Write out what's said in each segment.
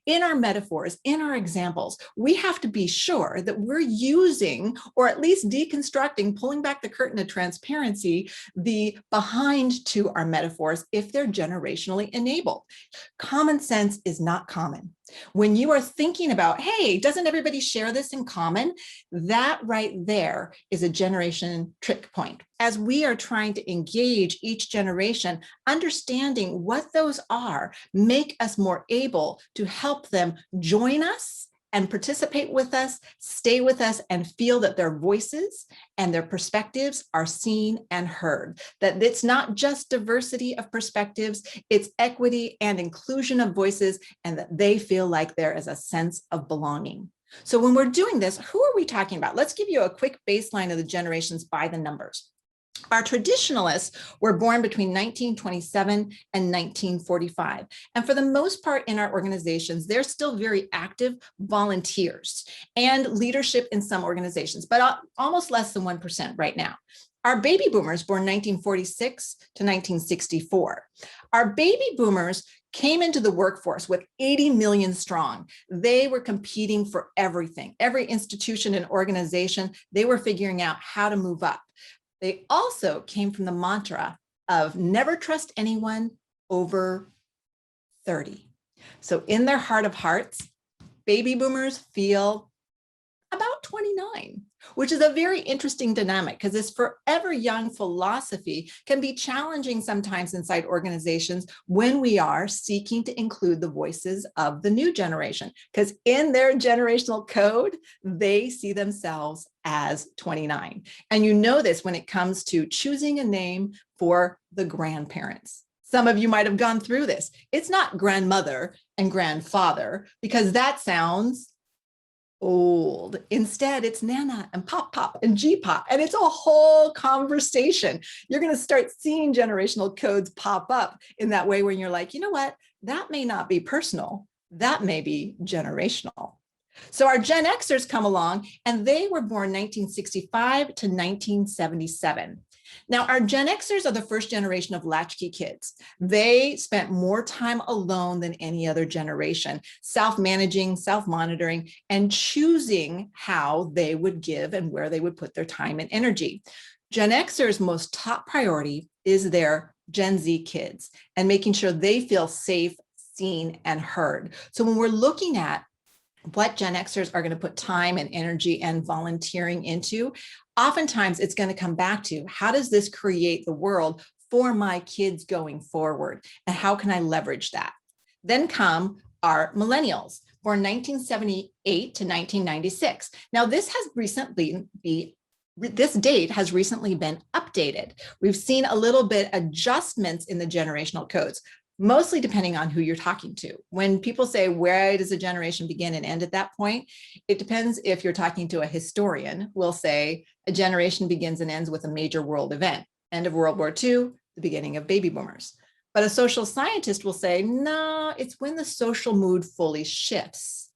In our metaphors, in our examples, we have to be sure that we're using, or at least deconstructing, pulling back the curtain of transparency, the behind to our metaphors if they're generationally enabled. Common sense is not common. When you are thinking about, hey, doesn't everybody share this in common? That right there is a generation trick point. As we are trying to engage each generation, understanding what those are, make us more able to help them join us and participate with us, stay with us, and feel that their voices and their perspectives are seen and heard. That it's not just diversity of perspectives, it's equity and inclusion of voices, and that they feel like there is a sense of belonging. So when we're doing this, who are we talking about? Let's give you a quick baseline of the generations by the numbers. Our traditionalists were born between 1927 and 1945. And for the most part in our organizations, they're still very active volunteers and leadership in some organizations, but almost less than 1% right now. Our baby boomers born 1946 to 1964. Our baby boomers came into the workforce with 80 million strong. They were competing for everything, every institution and organization. They were figuring out how to move up. They also came from the mantra of never trust anyone over 30. So in their heart of hearts, baby boomers feel about 29, which is a very interesting dynamic because this forever young philosophy can be challenging sometimes inside organizations when we are seeking to include the voices of the new generation, because in their generational code, they see themselves as 29. And you know this when it comes to choosing a name for the grandparents. Some of you might have gone through this. It's not grandmother and grandfather because that sounds old. Instead, it's Nana and Pop Pop and G Pop, and it's a whole conversation. You're going to start seeing generational codes pop up in that way when you're like, you know what, that may not be personal, that may be generational. So our Gen Xers come along and they were born 1965 to 1977. Now, our Gen Xers are the first generation of latchkey kids. They spent more time alone than any other generation, self-managing, self-monitoring, and choosing how they would give and where they would put their time and energy. Gen Xers' most top priority is their Gen Z kids and making sure they feel safe, seen, and heard. So when we're looking at what Gen Xers are going to put time and energy and volunteering into, oftentimes it's going to come back to how does this create the world for my kids going forward? And how can I leverage that? Then come our millennials, born 1978 to 1996. Now this date has recently been updated. We've seen a little bit adjustments in the generational codes, mostly depending on who you're talking to. When people say, where does a generation begin and end at that point? It depends if you're talking to a historian, will say a generation begins and ends with a major world event, end of World War II, the beginning of baby boomers. But a social scientist will say, no, it's when the social mood fully shifts.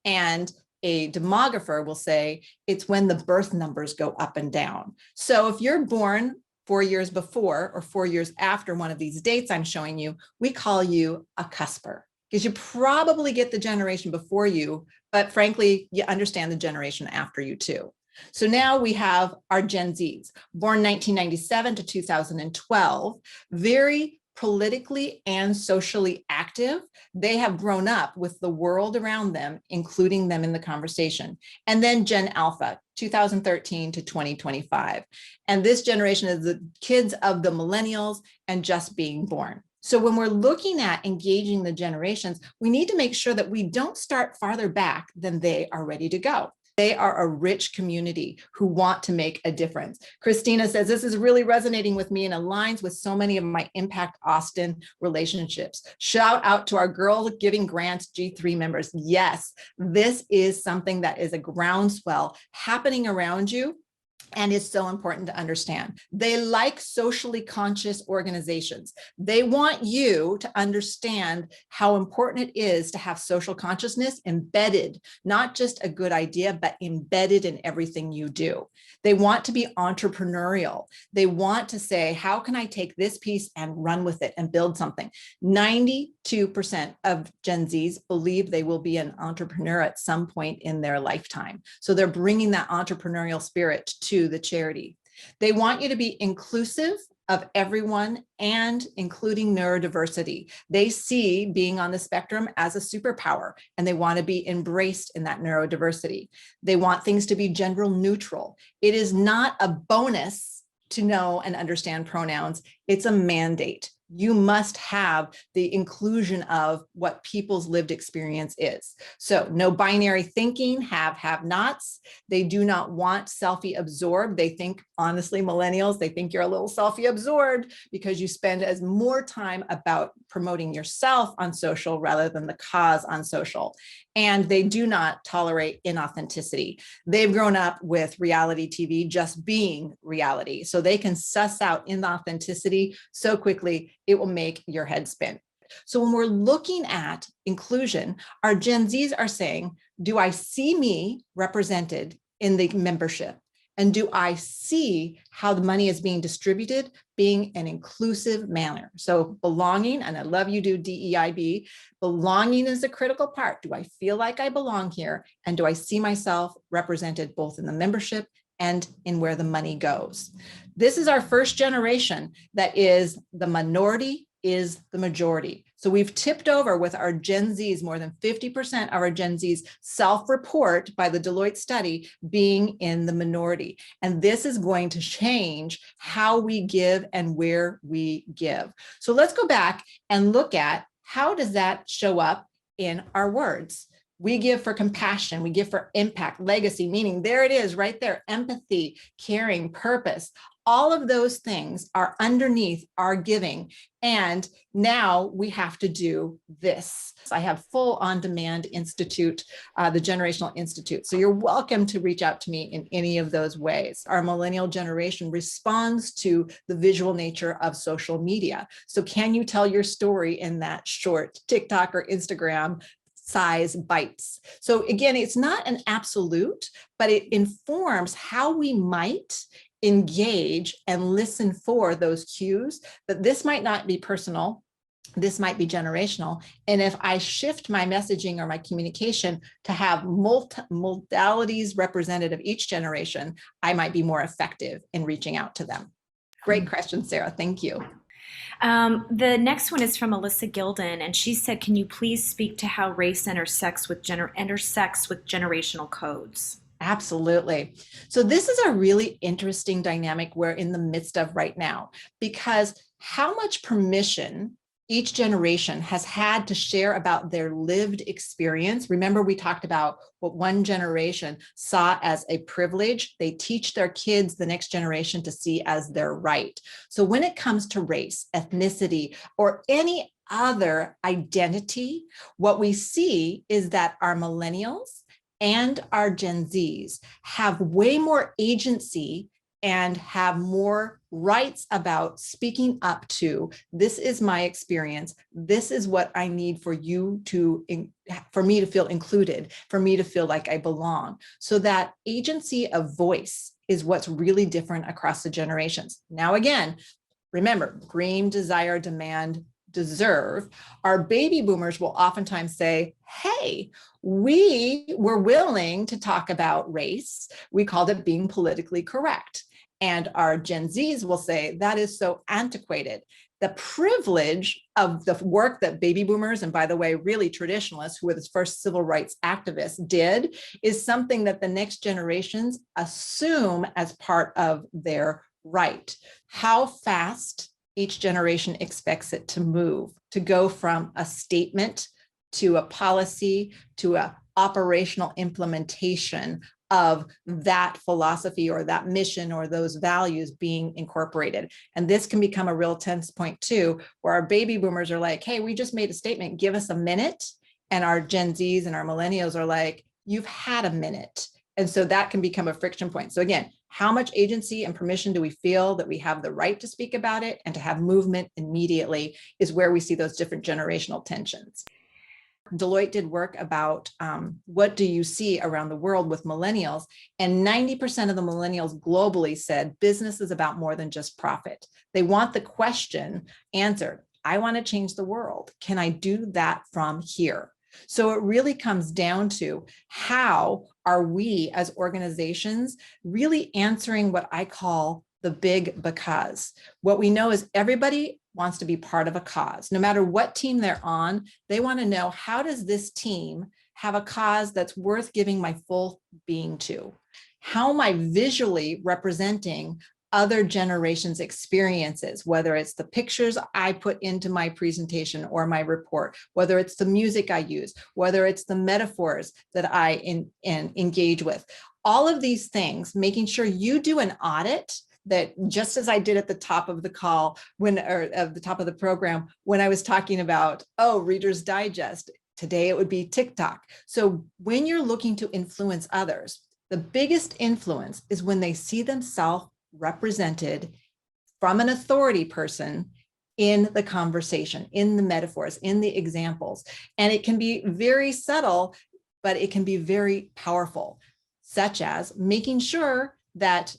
And a demographer will say, it's when the birth numbers go up and down. So if you're born 4 years before or 4 years after one of these dates I'm showing you, we call you a cusper because you probably get the generation before you, but frankly, you understand the generation after you too. So now we have our Gen Zs, born 1997 to 2012, very politically and socially active. They have grown up with the world around them, including them in the conversation. And then Gen Alpha, 2013 to 2025. And this generation is the kids of the millennials and just being born. So when we're looking at engaging the generations, we need to make sure that we don't start farther back than they are ready to go. They are a rich community who want to make a difference. Christina says, this is really resonating with me and aligns with so many of my Impact Austin relationships. Shout out to our Girl Giving Grants G3 members. Yes, this is something that is a groundswell happening around you. And it's so important to understand. They like socially conscious organizations. They want you to understand how important it is to have social consciousness embedded, not just a good idea, but embedded in everything you do. They want to be entrepreneurial. They want to say, how can I take this piece and run with it and build something? 92% of Gen Zs believe they will be an entrepreneur at some point in their lifetime. So they're bringing that entrepreneurial spirit to the charity. They want you to be inclusive of everyone and including neurodiversity. They see being on the spectrum as a superpower, and they want to be embraced in that neurodiversity. They want things to be gender neutral. It is not a bonus to know and understand pronouns. It's a mandate. You must have the inclusion of what people's lived experience is. So no binary thinking, have nots. They do not want selfie absorbed. They think, honestly, millennials, they think you're a little selfie absorbed because you spend as more time about promoting yourself on social rather than the cause on social. And they do not tolerate inauthenticity. They've grown up with reality TV just being reality. So they can suss out inauthenticity so quickly, it will make your head spin. So when we're looking at inclusion, our Gen Zs are saying, do I see me represented in the membership? And do I see how the money is being distributed being an inclusive manner? So belonging, and I love you do DEIB, belonging is a critical part. Do I feel like I belong here? And do I see myself represented both in the membership and in where the money goes? This is our first generation that is the minority is the majority. So we've tipped over with our Gen Zs, more than 50% of our Gen Zs self-report by the Deloitte study being in the minority. And this is going to change how we give and where we give. So let's go back and look at how does that show up in our words. We give for compassion, we give for impact, legacy, meaning there it is right there, empathy, caring, purpose. All of those things are underneath our giving. And now we have to do this. I have full on-demand institute, the Generational Institute. So you're welcome to reach out to me in any of those ways. Our millennial generation responds to the visual nature of social media. So can you tell your story in that short TikTok or Instagram size bites? So again, it's not an absolute, but it informs how we might engage and listen for those cues, that this might not be personal, this might be generational. And if I shift my messaging or my communication to have modalities represented of each generation, I might be more effective in reaching out to them. Great question, Sarah. Thank you. The next one is from Alyssa Gilden, and she said, can you please speak to how race intersects with generational codes? Absolutely. So this is a really interesting dynamic we're in the midst of right now, because how much permission each generation has had to share about their lived experience. Remember, we talked about what one generation saw as a privilege. They teach their kids, the next generation, to see as their right. So when it comes to race, ethnicity, or any other identity, what we see is that our millennials and our Gen Zs have way more agency and have more rights about speaking up to, this is my experience, this is what I need for you to, for me to feel included, for me to feel like I belong. So that agency of voice is what's really different across the generations. Now, again, remember, dream, desire, demand, deserve. Our baby boomers will oftentimes say, hey, we were willing to talk about race. We called it being politically correct. And our Gen Zs will say, that is so antiquated. The privilege of the work that baby boomers, and by the way, really traditionalists, who were the first civil rights activists, did, is something that the next generations assume as part of their right. How fast each generation expects it to move, to go from a statement to a policy to an operational implementation of that philosophy or that mission or those values being incorporated. And this can become a real tense point too, where our baby boomers are like, hey, we just made a statement, give us a minute. And our Gen Zs and our millennials are like, you've had a minute. And so that can become a friction point. So again, How much agency and permission do we feel that we have the right to speak about it and to have movement immediately is where we see those different generational tensions. Deloitte did work about what do you see around the world with millennials, and 90% of the millennials globally said business is about more than just profit. They want the question answered. I want to change the world. Can I do that from here? So it really comes down to how are we as organizations really answering what I call the big because. What we know is everybody wants to be part of a cause. No matter what team they're on, they want to know, how does this team have a cause that's worth giving my full being to? How am I visually representing other generations' experiences, whether it's the pictures I put into my presentation or my report, whether it's the music I use, whether it's the metaphors that I engage with. All of these things, making sure you do an audit, that just as I did at the top of the call, or at the top of the program, when I was talking about, Reader's Digest, today it would be TikTok. So when you're looking to influence others, the biggest influence is when they see themselves represented from an authority person in the conversation, in the metaphors, in the examples. And it can be very subtle, but it can be very powerful, such as making sure that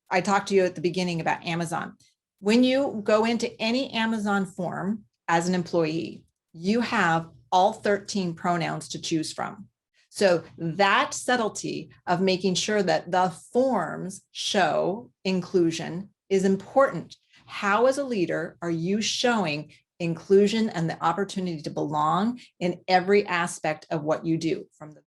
I talked to you at the beginning about Amazon. When you go into any Amazon form as an employee, you have all 13 pronouns to choose from. So that subtlety of making sure that the forms show inclusion is important. How, as a leader, are you showing inclusion and the opportunity to belong in every aspect of what you do, from the